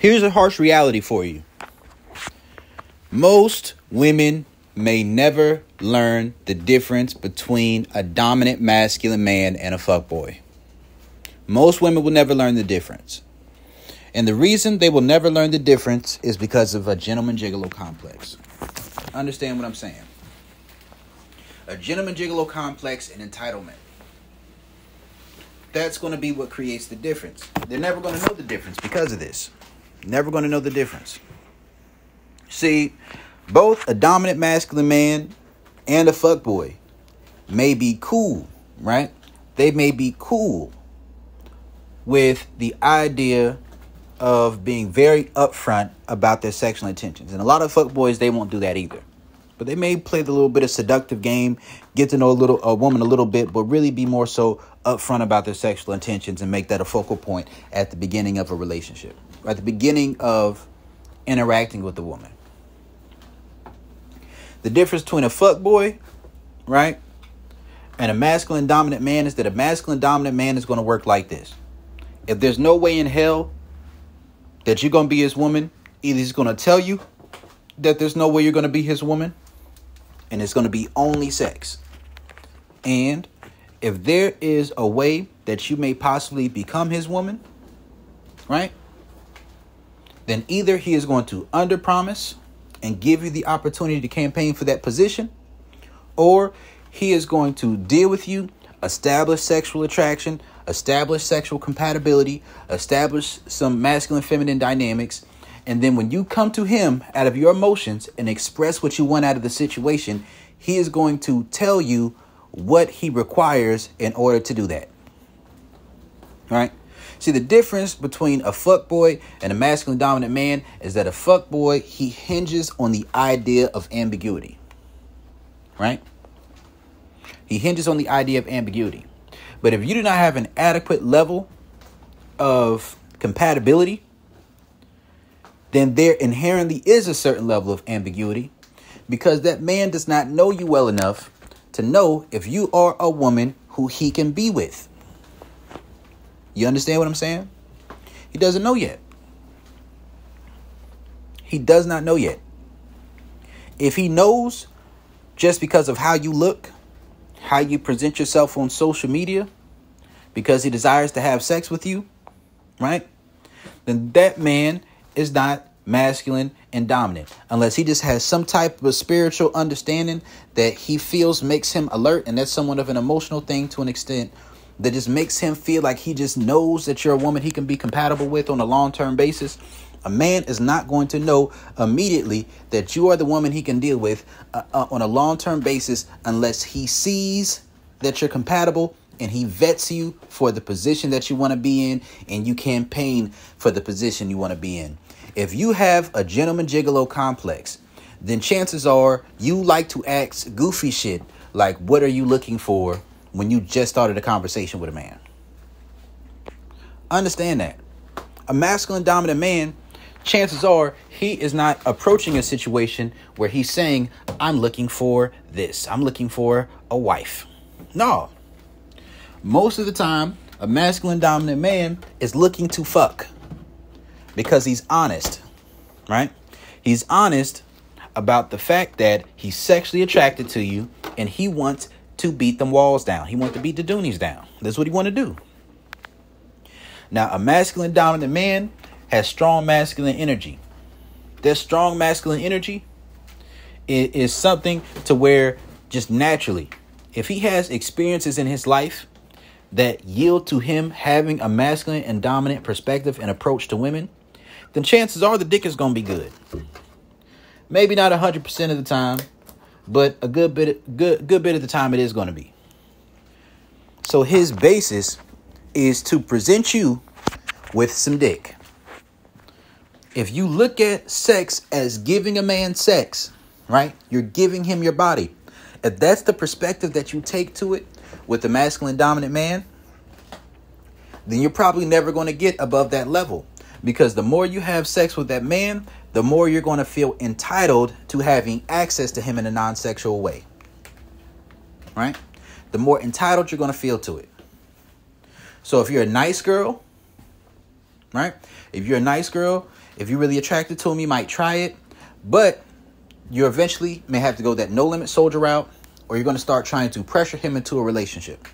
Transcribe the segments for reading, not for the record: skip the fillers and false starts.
Here's a harsh reality for you. Most women may never learn the difference between a dominant masculine man and a fuckboy. Most women will never learn the difference. And the reason they will never learn the difference is because of a gentleman gigolo complex. Understand what I'm saying? A gentleman gigolo complex and entitlement. That's going to be what creates the difference. They're never going to know the difference because of this. Never going to know the difference. See, both a dominant masculine man and a fuckboy may be cool, right? They may be cool with the idea of being very upfront about their sexual intentions. And a lot of fuckboys, they won't do that either. But they may play the little bit of seductive game, get to know a woman a little bit, but really be more so upfront about their sexual intentions and make that a focal point at the beginning of a relationship, at the beginning of interacting with the woman. The difference between a fuckboy, right, and a masculine dominant man is that a masculine dominant man is going to work like this. If there's no way in hell that you're going to be his woman, either he's going to tell you that there's no way you're going to be his woman, and it's going to be only sex. And if there is a way that you may possibly become his woman, right, then either he is going to underpromise and give you the opportunity to campaign for that position, or he is going to deal with you, establish sexual attraction, establish sexual compatibility, establish some masculine feminine dynamics, and then when you come to him out of your emotions and express what you want out of the situation, he is going to tell you what he requires in order to do that. All right? See, the difference between a fuckboy and a masculine dominant man is that a fuckboy, he hinges on the idea of ambiguity. Right? He hinges on the idea of ambiguity. But if you do not have an adequate level of compatibility, then there inherently is a certain level of ambiguity, because that man does not know you well enough to know if you are a woman who he can be with. You understand what I'm saying? He doesn't know yet. He does not know yet. If he knows just because of how you look, how you present yourself on social media, because he desires to have sex with you, right? Then that man is not masculine and dominant, unless he just has some type of spiritual understanding that he feels makes him alert, and that's somewhat of an emotional thing to an extent that just makes him feel like he just knows that you're a woman he can be compatible with on a long-term basis. A man is not going to know immediately that you are the woman he can deal with on a long-term basis unless he sees that you're compatible and he vets you for the position that you want to be in, and you campaign for the position you want to be in. If you have a gentleman gigolo complex, then chances are you like to ask goofy shit like, what are you looking for, when you just started a conversation with a man. Understand that. A masculine dominant man, chances are he is not approaching a situation where he's saying, I'm looking for this, I'm looking for a wife. No. Most of the time, a masculine dominant man is looking to fuck because he's honest, right? He's honest about the fact that he's sexually attracted to you and he wants to beat them walls down. He wants to beat the doonies down. That's what he want to do. Now, a masculine dominant man has strong masculine energy. This strong masculine energy is something to where just naturally, if he has experiences in his life that yield to him having a masculine and dominant perspective and approach to women, then chances are the dick is going to be good. Maybe not 100% of the time, but a good bit of the time it is going to be. So his basis is to present you with some dick. If you look at sex as giving a man sex, right? You're giving him your body. If that's the perspective that you take to it with the masculine dominant man, then you're probably never going to get above that level. Because the more you have sex with that man, the more you're going to feel entitled to having access to him in a non-sexual way. Right? The more entitled you're going to feel to it. So if you're a nice girl, right? If you're a nice girl, if you're really attracted to him, you might try it, but you eventually may have to go that no limit soldier route, or you're going to start trying to pressure him into a relationship,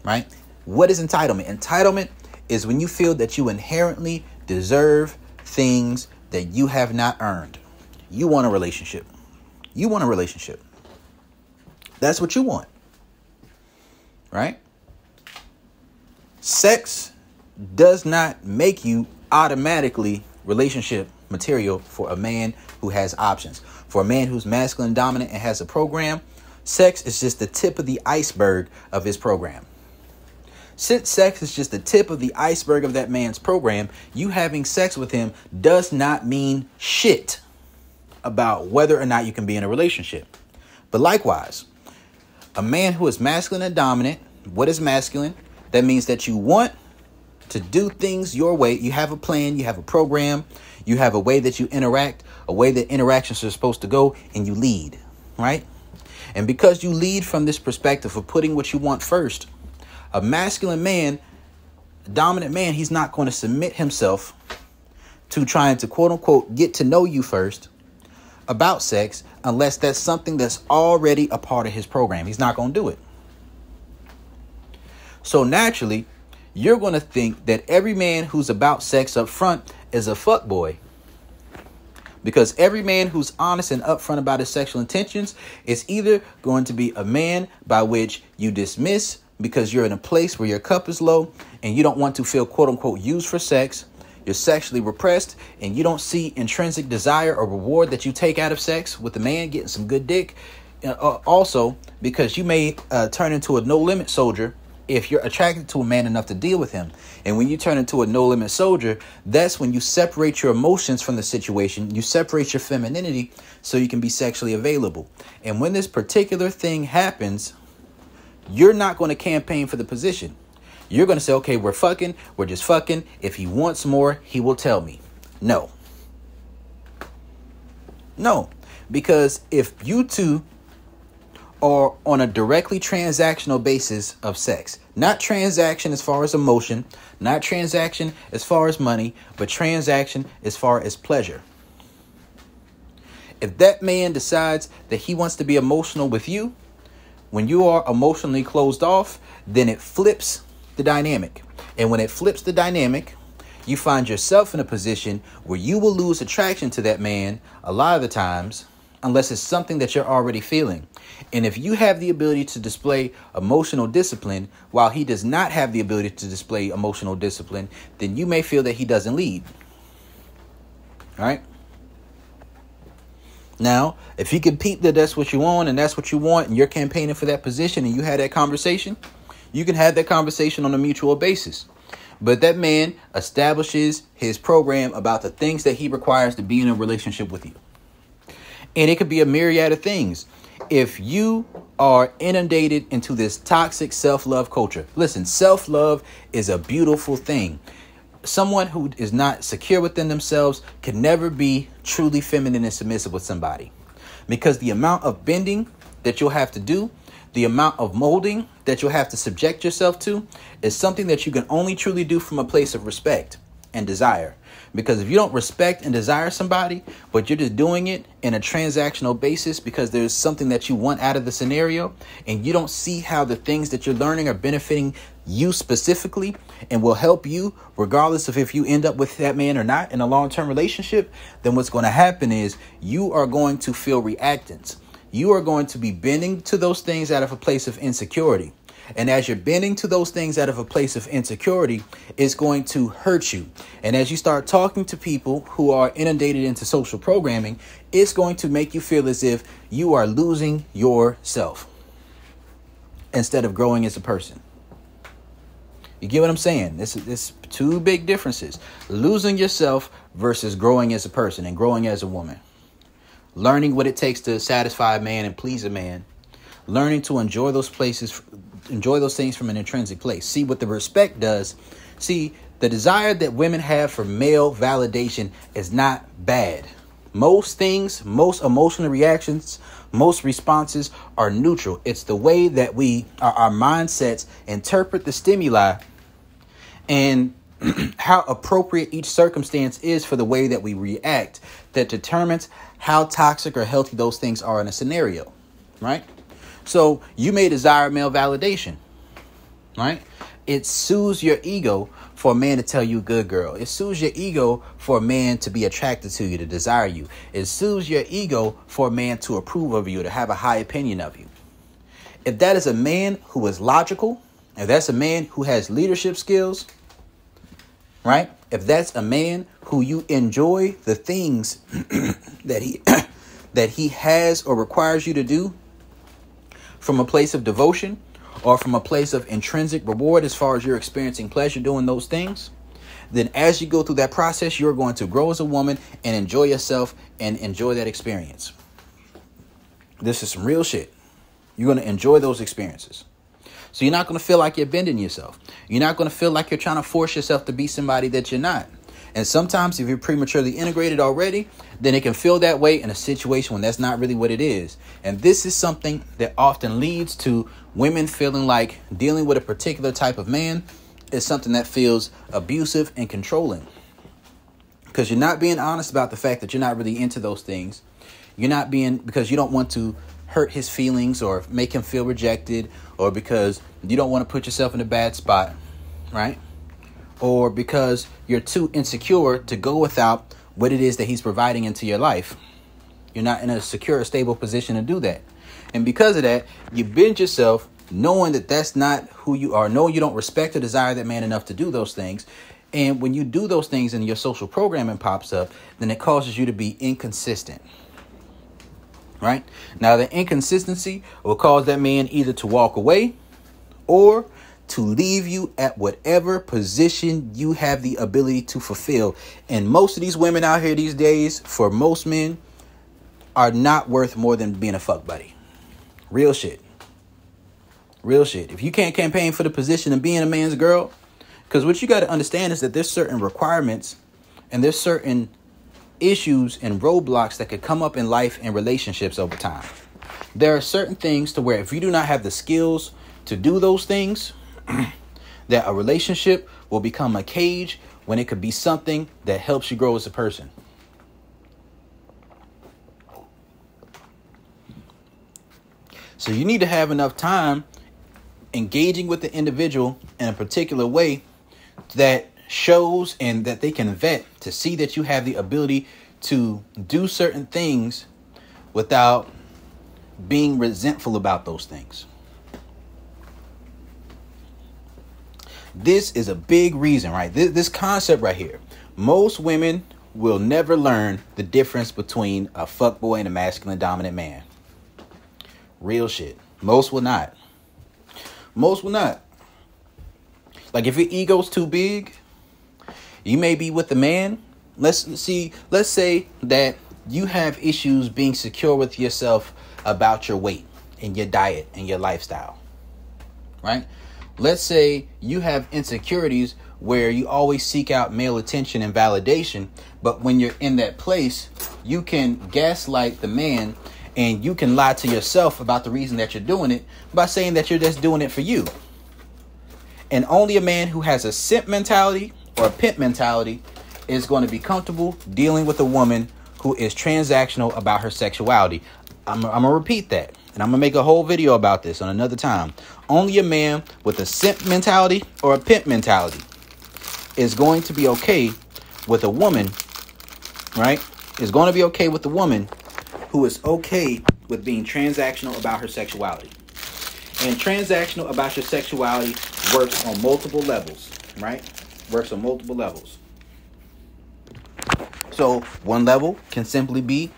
right? What is entitlement? Entitlement is when you feel that you inherently deserve things that you have not earned. You want a relationship. You want a relationship. That's what you want, right? Sex does not make you automatically relationship material for a man who has options. For a man who's masculine dominant and has a program, sex is just the tip of the iceberg of his program. Since sex is just the tip of the iceberg of that man's program, you having sex with him does not mean shit about whether or not you can be in a relationship. But likewise, a man who is masculine and dominant, what is masculine? That means that you want to do things your way. You have a plan, you have a program, you have a way that you interact, a way that interactions are supposed to go, and you lead, right? And because you lead from this perspective of putting what you want first, a masculine man, dominant man, he's not going to submit himself to trying to quote unquote get to know you first about sex unless that's something that's already a part of his program. He's not going to do it. So naturally, you're going to think that every man who's about sex up front is a fuckboy. Because every man who's honest and upfront about his sexual intentions is either going to be a man by which you dismiss because you're in a place where your cup is low and you don't want to feel quote unquote used for sex. You're sexually repressed and you don't see intrinsic desire or reward that you take out of sex with the man getting some good dick. Also, because you may turn into a no limit soldier if you're attracted to a man enough to deal with him. And when you turn into a no limit soldier, that's when you separate your emotions from the situation. You separate your femininity so you can be sexually available. And when this particular thing happens, you're not going to campaign for the position. You're going to say, okay, we're fucking. We're just fucking. If he wants more, he will tell me. No. No. Because if you two are on a directly transactional basis of sex, not transaction as far as emotion, not transaction as far as money, but transaction as far as pleasure. If that man decides that he wants to be emotional with you, when you are emotionally closed off, then it flips the dynamic. And when it flips the dynamic, you find yourself in a position where you will lose attraction to that man a lot of the times, unless it's something that you're already feeling. And if you have the ability to display emotional discipline while he does not have the ability to display emotional discipline, then you may feel that he doesn't lead. All right. Now, if you can peep that that's what you want and that's what you want and you're campaigning for that position and you had that conversation, you can have that conversation on a mutual basis. But that man establishes his program about the things that he requires to be in a relationship with you. And it could be a myriad of things. If you are inundated into this toxic self-love culture, listen, self-love is a beautiful thing. Someone who is not secure within themselves can never be truly feminine and submissive with somebody, because the amount of bending that you'll have to do, the amount of molding that you'll have to subject yourself to is something that you can only truly do from a place of respect and desire. Because if you don't respect and desire somebody, but you're just doing it in a transactional basis because there's something that you want out of the scenario, and you don't see how the things that you're learning are benefiting you specifically and will help you regardless of if you end up with that man or not in a long-term relationship, then what's going to happen is you are going to feel reactance. You are going to be bending to those things out of a place of insecurity. And as you're bending to those things out of a place of insecurity, it's going to hurt you. And as you start talking to people who are inundated into social programming, it's going to make you feel as if you are losing yourself instead of growing as a person. You get what I'm saying? This two big differences. Losing yourself versus growing as a person and growing as a woman. Learning what it takes to satisfy a man and please a man. Learning to enjoy those places, enjoy those things from an intrinsic place. See what the respect does. See, the desire that women have for male validation is not bad. Most things, most emotional reactions, most responses are neutral. It's the way that our mindsets interpret the stimuli and how appropriate each circumstance is for the way that we react that determines how toxic or healthy those things are in a scenario, right? So you may desire male validation, right? It soothes your ego for a man to tell you good girl. It soothes your ego for a man to be attracted to you, to desire you. It soothes your ego for a man to approve of you, to have a high opinion of you. If that is a man who is logical, if that's a man who has leadership skills, right? If that's a man who you enjoy the things that he has or requires you to do from a place of devotion or from a place of intrinsic reward, as far as you're experiencing pleasure doing those things, then as you go through that process, you're going to grow as a woman and enjoy yourself and enjoy that experience. This is some real shit. You're going to enjoy those experiences. So you're not going to feel like you're bending yourself. You're not going to feel like you're trying to force yourself to be somebody that you're not. And sometimes if you're prematurely integrated already, then it can feel that way in a situation when that's not really what it is. And this is something that often leads to women feeling like dealing with a particular type of man is something that feels abusive and controlling. Because you're not being honest about the fact that you're not really into those things. You're not being, because you don't want to hurt his feelings or make him feel rejected, or because you don't want to put yourself in a bad spot, right? Or because you're too insecure to go without what it is that he's providing into your life. You're not in a secure, stable position to do that. And because of that, you bend yourself knowing that that's not who you are, knowing you don't respect or desire that man enough to do those things. And when you do those things and your social programming pops up, then it causes you to be inconsistent. Right? Now, the inconsistency will cause that man either to walk away or to leave you at whatever position you have the ability to fulfill. And most of these women out here these days, for most men, are not worth more than being a fuck buddy. Real shit. Real shit. If you can't campaign for the position of being a man's girl, because what you got to understand is that there's certain requirements and there's certain issues and roadblocks that could come up in life and relationships over time. There are certain things to where if you do not have the skills to do those things, that a relationship will become a cage when it could be something that helps you grow as a person. So you need to have enough time engaging with the individual in a particular way that shows and that they can vet to see that you have the ability to do certain things without being resentful about those things. This is a big reason, right? This concept right here. Most women will never learn the difference between a fuckboy and a masculine dominant man. Real shit. Most will not. Most will not. Like if your ego's too big, you may be with the man. Let's say that you have issues being secure with yourself about your weight and your diet and your lifestyle, right? Let's say you have insecurities where you always seek out male attention and validation, but when you're in that place, you can gaslight the man and you can lie to yourself about the reason that you're doing it by saying that you're just doing it for you. And only a man who has a simp mentality or a pimp mentality is going to be comfortable dealing with a woman who is transactional about her sexuality. I'm going to repeat that. And I'm going to make a whole video about this on another time. Only a man with a simp mentality or a pimp mentality is going to be okay with a woman, right? Is going to be okay with a woman who is okay with being transactional about her sexuality. And transactional about your sexuality works on multiple levels, right? Works on multiple levels. So one level can simply be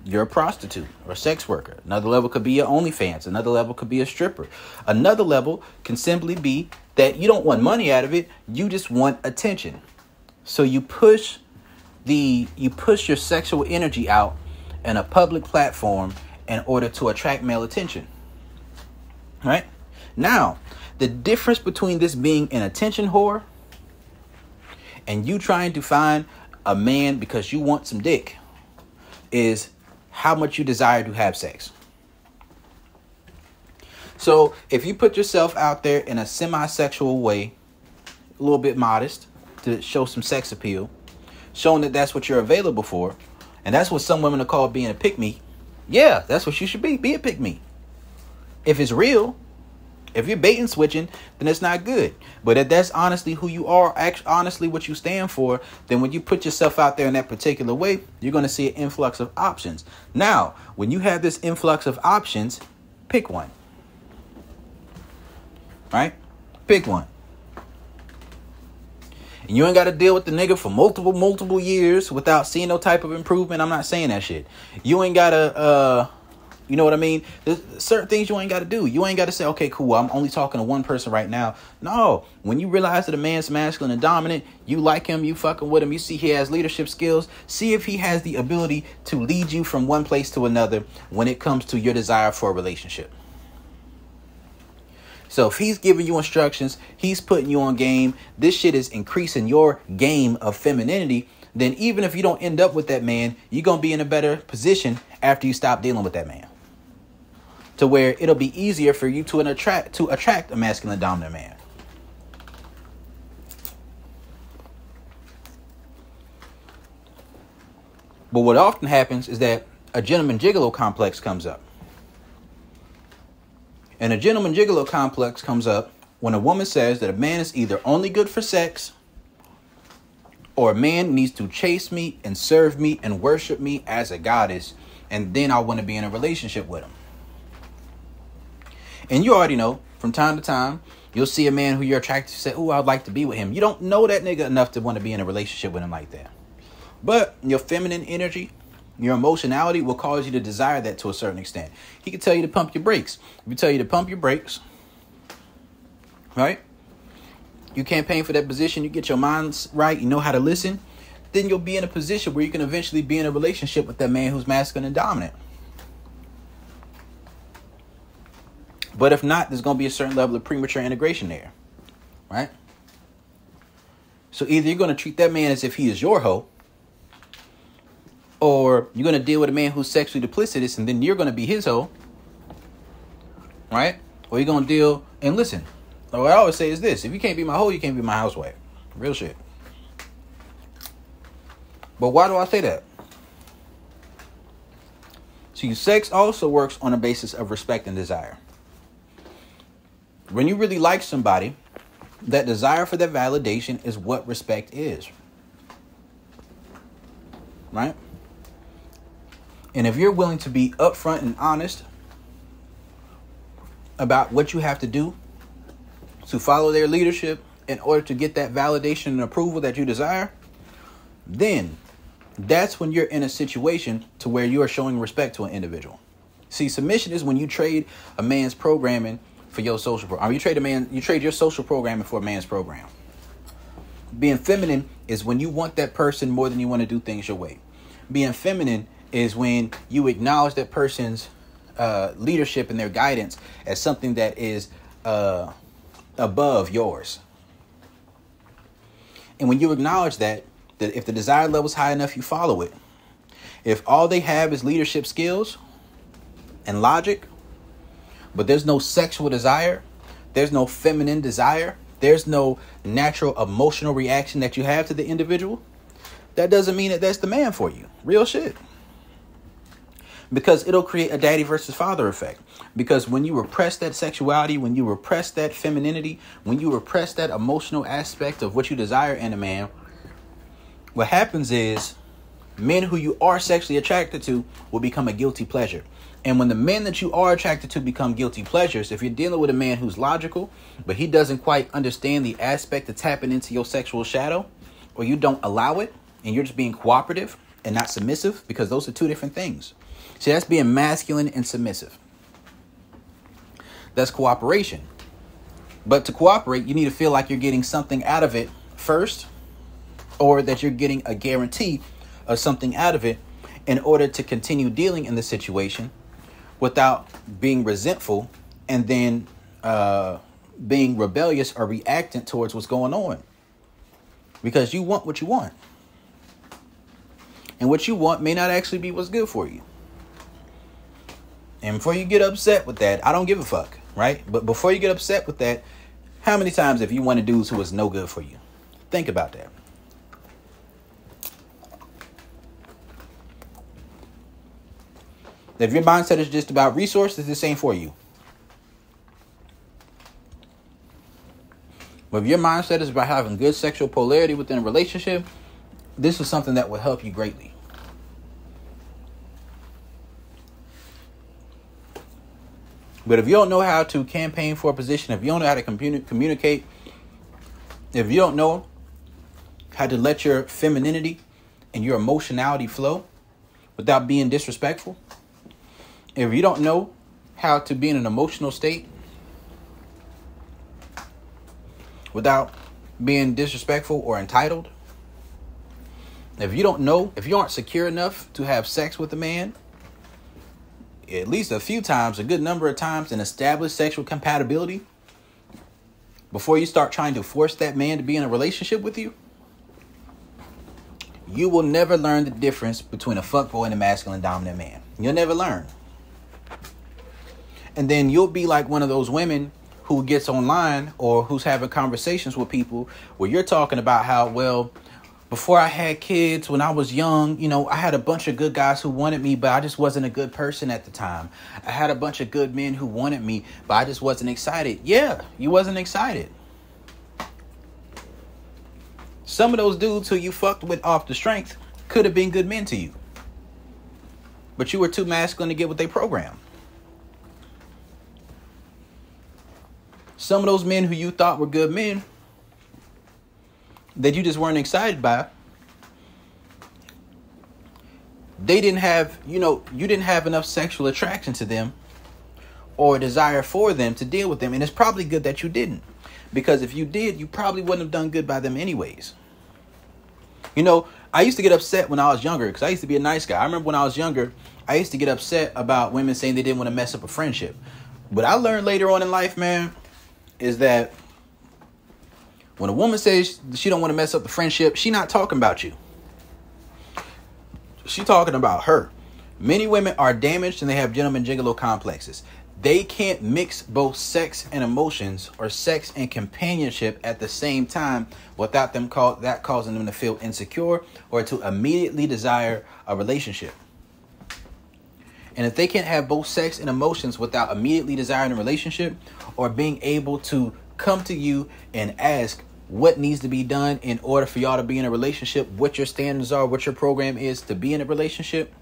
you're a prostitute or a sex worker. Another level could be your OnlyFans. Another level could be a stripper. Another level can simply be that you don't want money out of it. You just want attention. So you push your sexual energy out in a public platform in order to attract male attention. Right? Now, the difference between this being an attention whore and you trying to find a man because you want some dick is how much you desire to have sex. So if you put yourself out there in a semi-sexual way, a little bit modest to show some sex appeal, showing that that's what you're available for. And that's what some women are called being a pick-me. Yeah, that's what you should be. Be a pick-me. If it's real, if you're bait and switching, then it's not good. But if that's honestly who you are, honestly what you stand for, then when you put yourself out there in that particular way, you're going to see an influx of options. Now, when you have this influx of options, pick one. Right? Pick one. And you ain't got to deal with the nigga for multiple years without seeing no type of improvement. I'm not saying that shit. You ain't got to, you know what I mean? There's certain things you ain't got to do. You ain't got to say, okay, cool, I'm only talking to one person right now. No, when you realize that a man's masculine and dominant, you like him, you fucking with him, you see he has leadership skills, see if he has the ability to lead you from one place to another when it comes to your desire for a relationship. So if he's giving you instructions, he's putting you on game, this shit is increasing your game of femininity, then even if you don't end up with that man, you're going to be in a better position after you stop dealing with that man. To where it'll be easier for you to attract a masculine dominant man. But what often happens is that a gentleman gigolo complex comes up. And a gentleman gigolo complex comes up when a woman says that a man is either only good for sex, or a man needs to chase me and serve me and worship me as a goddess, and then I want to be in a relationship with him. And you already know, from time to time, you'll see a man who you're attracted to say, oh, I'd like to be with him. You don't know that nigga enough to want to be in a relationship with him like that. But your feminine energy, your emotionality will cause you to desire that to a certain extent. He can tell you to pump your brakes. If you tell you to pump your brakes, right? You campaign for that position, you get your mind right, you know how to listen, then you'll be in a position where you can eventually be in a relationship with that man who's masculine and dominant. But if not, there's going to be a certain level of premature integration there, right? So either you're going to treat that man as if he is your hoe, or you're going to deal with a man who's sexually duplicitous and then you're going to be his hoe, right? Or you're going to deal, and listen, what I always say is this: if you can't be my hoe, you can't be my housewife. Real shit. But why do I say that? See, sex also works on a basis of respect and desire. When you really like somebody, that desire for that validation is what respect is. Right? And if you're willing to be upfront and honest about what you have to do to follow their leadership in order to get that validation and approval that you desire, then that's when you're in a situation to where you are showing respect to an individual. See, submission is when you trade a man's programming for your social program. You trade your social programming for a man's program. Being feminine is when you want that person more than you want to do things your way. Being feminine is when you acknowledge that person's leadership and their guidance as something that is above yours. And when you acknowledge that if the desire level is high enough, you follow it. If all they have is leadership skills and logic, but there's no sexual desire, there's no feminine desire, there's no natural emotional reaction that you have to the individual, that doesn't mean that that's the man for you. Real shit. Because it'll create a daddy versus father effect. Because when you repress that sexuality, when you repress that femininity, when you repress that emotional aspect of what you desire in a man, what happens is men who you are sexually attracted to will become a guilty pleasure. And when the men that you are attracted to become guilty pleasures, if you're dealing with a man who's logical, but he doesn't quite understand the aspect of tapping into your sexual shadow, or you don't allow it, and you're just being cooperative and not submissive, because those are two different things. See, that's being masculine and submissive. That's cooperation. But to cooperate, you need to feel like you're getting something out of it first, or that you're getting a guarantee of something out of it in order to continue dealing in the situation without being resentful and then being rebellious or reactant towards what's going on. Because you want what you want. And what you want may not actually be what's good for you. And before you get upset with that, I don't give a fuck, right? But before you get upset with that, How many times have you wanted dudes who was no good for you? Think about that. If your mindset is just about resources, this ain't for you. But if your mindset is about having good sexual polarity within a relationship, this is something that will help you greatly. But if you don't know how to campaign for a position, if you don't know how to communicate, if you don't know how to let your femininity and your emotionality flow without being disrespectful, if you don't know how to be in an emotional state without being disrespectful or entitled, if you don't know, if you aren't secure enough to have sex with a man, at least a few times, a good number of times, and establish sexual compatibility before you start trying to force that man to be in a relationship with you, you will never learn the difference between a fuckboy and a masculine dominant man. You'll never learn. And then you'll be like one of those women who gets online or who's having conversations with people where you're talking about how, well, before I had kids, when I was young, I had a bunch of good guys who wanted me, but I just wasn't a good person at the time. I had a bunch of good men who wanted me, but I just wasn't excited. Yeah, you wasn't excited. Some of those dudes who you fucked with off the strength could have been good men to you, but you were too masculine to get with their program. Some of those men who you thought were good men that you just weren't excited by, they didn't have, you didn't have enough sexual attraction to them or desire for them to deal with them. And it's probably good that you didn't, because if you did, you probably wouldn't have done good by them anyways. I used to get upset when I was younger because I used to be a nice guy. I remember when I was younger, I used to get upset about women saying they didn't want to mess up a friendship. What I learned later on in life, man, is that when a woman says she don't want to mess up the friendship, she not talking about you. She talking about her. Many women are damaged and they have gentleman gigolo complexes. They can't mix both sex and emotions or sex and companionship at the same time without that causing them to feel insecure or to immediately desire a relationship. And if they can't have both sex and emotions without immediately desiring a relationship or being able to come to you and ask what needs to be done in order for y'all to be in a relationship, what your standards are, what your program is to be in a relationship,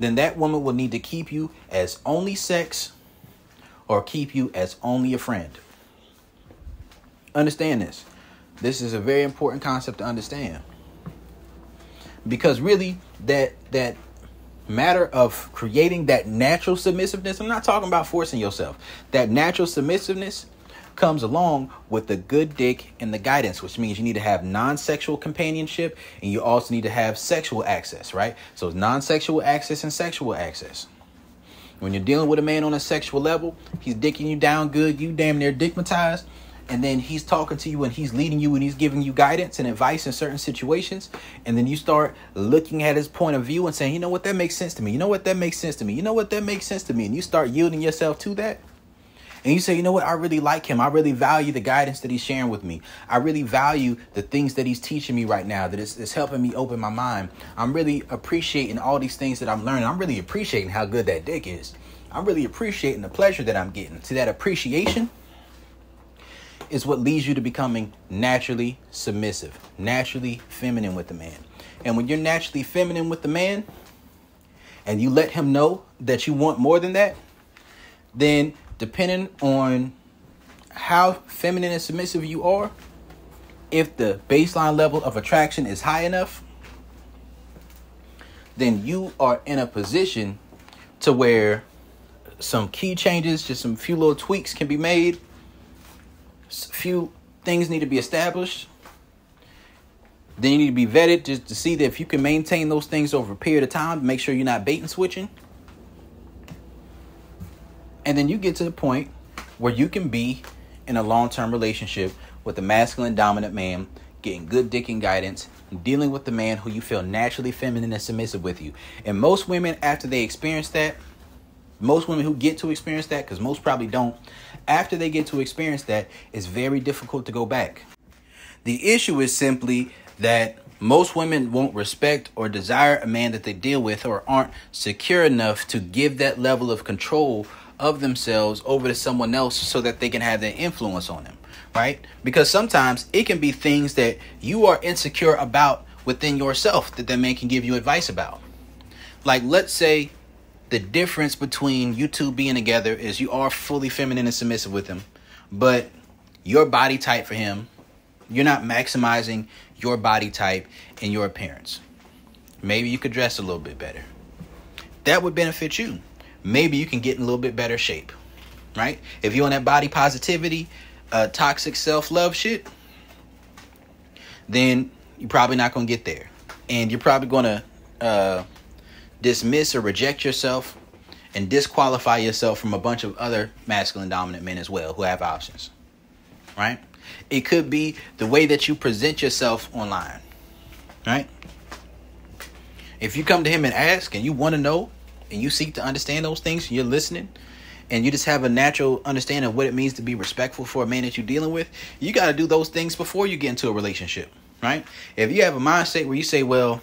then that woman will need to keep you as only sex or keep you as only a friend. Understand this. This is a very important concept to understand. Because really, that matter of creating that natural submissiveness, I'm not talking about forcing yourself. That natural submissiveness comes along with the good dick and the guidance, which means you need to have non-sexual companionship and you also need to have sexual access, right? So it's non-sexual access and sexual access. When you're dealing with a man on a sexual level, he's dicking you down good, you damn near dickmatized, and then he's talking to you and he's leading you and he's giving you guidance and advice in certain situations, and then you start looking at his point of view and saying, you know what, that makes sense to me, you know what, that makes sense to me, you know what, that makes sense to me, and you start yielding yourself to that. And you say, you know what, I really like him. I really value the guidance that he's sharing with me. I really value the things that he's teaching me right now, that it's helping me open my mind. I'm really appreciating all these things that I'm learning. I'm really appreciating how good that dick is. I'm really appreciating the pleasure that I'm getting. See, that appreciation is what leads you to becoming naturally submissive, naturally feminine with the man. And when you're naturally feminine with the man and you let him know that you want more than that, then depending on how feminine and submissive you are, if the baseline level of attraction is high enough, then you are in a position to where some key changes, just some few little tweaks can be made. A few things need to be established. Then you need to be vetted just to see that if you can maintain those things over a period of time, make sure you're not bait and switching. And then you get to the point where you can be in a long-term relationship with a masculine dominant man, getting good dick and guidance, dealing with the man who you feel naturally feminine and submissive with you. And most women, after they experience that, Most women who get to experience that, because most probably don't, after they get to experience that, it's very difficult to go back. The issue is simply that most women won't respect or desire a man that they deal with, or aren't secure enough to give that level of control of themselves over to someone else so that they can have that influence on them, right? Because sometimes it can be things that you are insecure about within yourself that man can give you advice about. Like, let's say the difference between you two being together is you are fully feminine and submissive with him, but your body type for him, you're not maximizing your body type and your appearance. Maybe you could dress a little bit better. That would benefit you. Maybe you can get in a little bit better shape, right? If you're on that body positivity, toxic self-love shit, then you're probably not going to get there. And you're probably going to dismiss or reject yourself and disqualify yourself from a bunch of other masculine dominant men as well who have options, right? It could be the way that you present yourself online, right? If you come to him and ask and you want to know and you seek to understand those things, and you're listening and you just have a natural understanding of what it means to be respectful for a man that you're dealing with, you got to do those things before you get into a relationship, right? If you have a mindset where you say, well,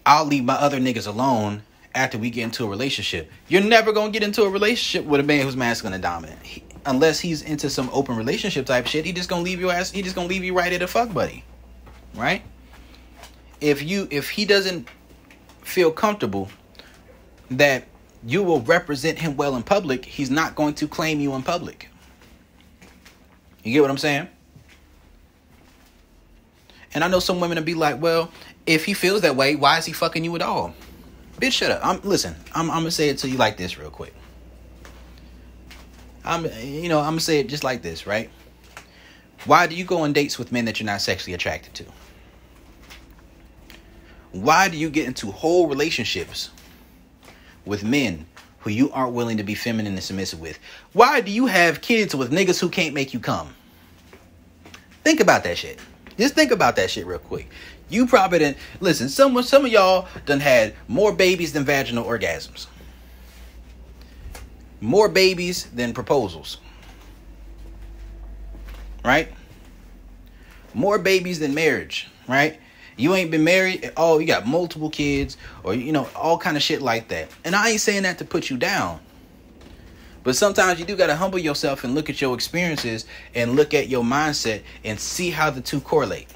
I'll leave my other niggas alone after we get into a relationship, you're never going to get into a relationship with a man who's masculine and dominant. Unless he's into some open relationship type shit, he just going to leave your ass. He just going to leave you right at a fuck buddy, right? If he doesn't feel comfortable that you will represent him well in public, he's not going to claim you in public. You get what I'm saying? And I know some women will be like, well, if he feels that way, why is he fucking you at all? Bitch, shut up. I'm going to say it to you like this real quick. I'm going to say it just like this, right? Why do you go on dates with men that you're not sexually attracted to? Why do you get into whole relationships with men who you aren't willing to be feminine and submissive with? Why do you have kids with niggas who can't make you come? Think about that shit. Just think about that shit real quick. You probably didn't listen. Some of y'all done had more babies than vaginal orgasms. More babies than proposals. Right? More babies than marriage. Right? You ain't been married. Oh, you got multiple kids, or, all kind of shit like that. And I ain't saying that to put you down. But sometimes you do got to humble yourself and look at your experiences and look at your mindset and see how the two correlate.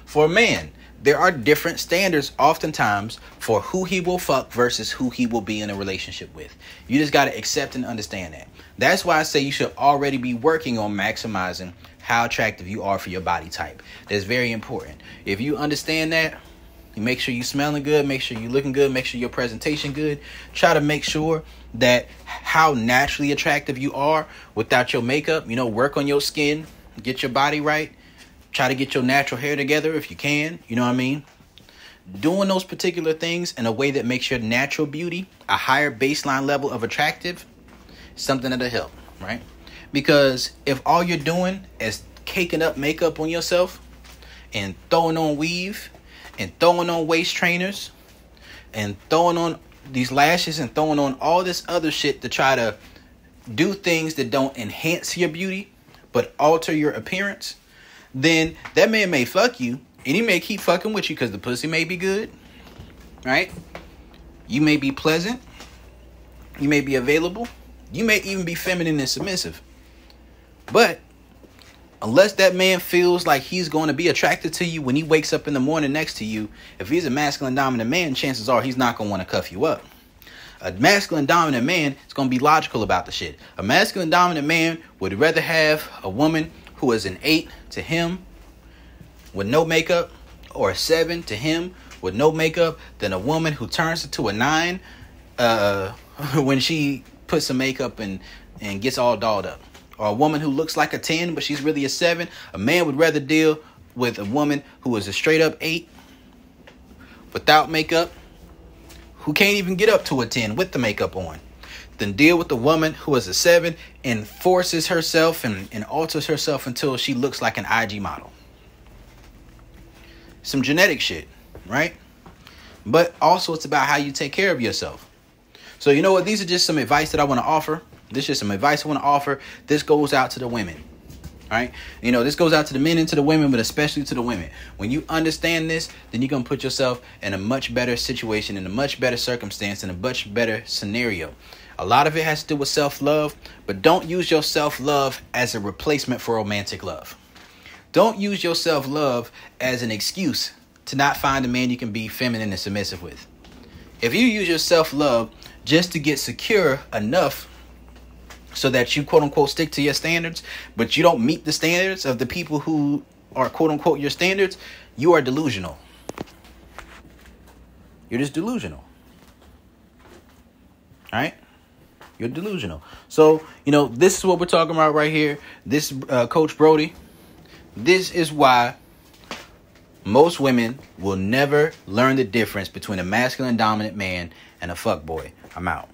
For a man, there are different standards oftentimes for who he will fuck versus who he will be in a relationship with. You just got to accept and understand that. That's why I say you should already be working on maximizing how attractive you are for your body type. That's very important. If you understand that, you make sure you smelling good, make sure you looking good, make sure your presentation good. Try to make sure that how naturally attractive you are without your makeup. Work on your skin, get your body right. Try to get your natural hair together if you can. You know what I mean? Doing those particular things in a way that makes your natural beauty a higher baseline level of attractive, something that'll help, right? Because if all you're doing is caking up makeup on yourself and throwing on weave and throwing on waist trainers and throwing on these lashes and throwing on all this other shit to try to do things that don't enhance your beauty but alter your appearance, then that man may fuck you and he may keep fucking with you because the pussy may be good, right? You may be pleasant. You may be available. You may even be feminine and submissive. But unless that man feels like he's going to be attracted to you when he wakes up in the morning next to you, if he's a masculine dominant man, chances are he's not going to want to cuff you up. A masculine dominant man is going to be logical about the shit. A masculine dominant man would rather have a woman who is an 8 to him with no makeup, or a 7 to him with no makeup, than a woman who turns into a 9 when she puts some makeup and gets all dolled up. Or a woman who looks like a 10 but she's really a 7. A man would rather deal with a woman who is a straight up 8 without makeup, who can't even get up to a 10 with the makeup on, than deal with a woman who is a 7 and forces herself and alters herself until she looks like an IG model. Some genetic shit, right? But also it's about how you take care of yourself. So you know what? These are just some advice that I want to offer. This is just some advice I want to offer. This goes out to the women. All right. You know, this goes out to the men and to the women, but especially to the women. When you understand this, then you're going to put yourself in a much better situation, in a much better circumstance, in a much better scenario. A lot of it has to do with self-love, but don't use your self-love as a replacement for romantic love. Don't use your self-love as an excuse to not find a man you can be feminine and submissive with. If you use your self-love just to get secure enough so that you quote unquote stick to your standards, but you don't meet the standards of the people who are quote unquote your standards, you are delusional. You're just delusional. All right? You're delusional. So, you know, this is what we're talking about right here. This Coach Brody. This is why most women will never learn the difference between a masculine dominant man and a fuckboy. I'm out.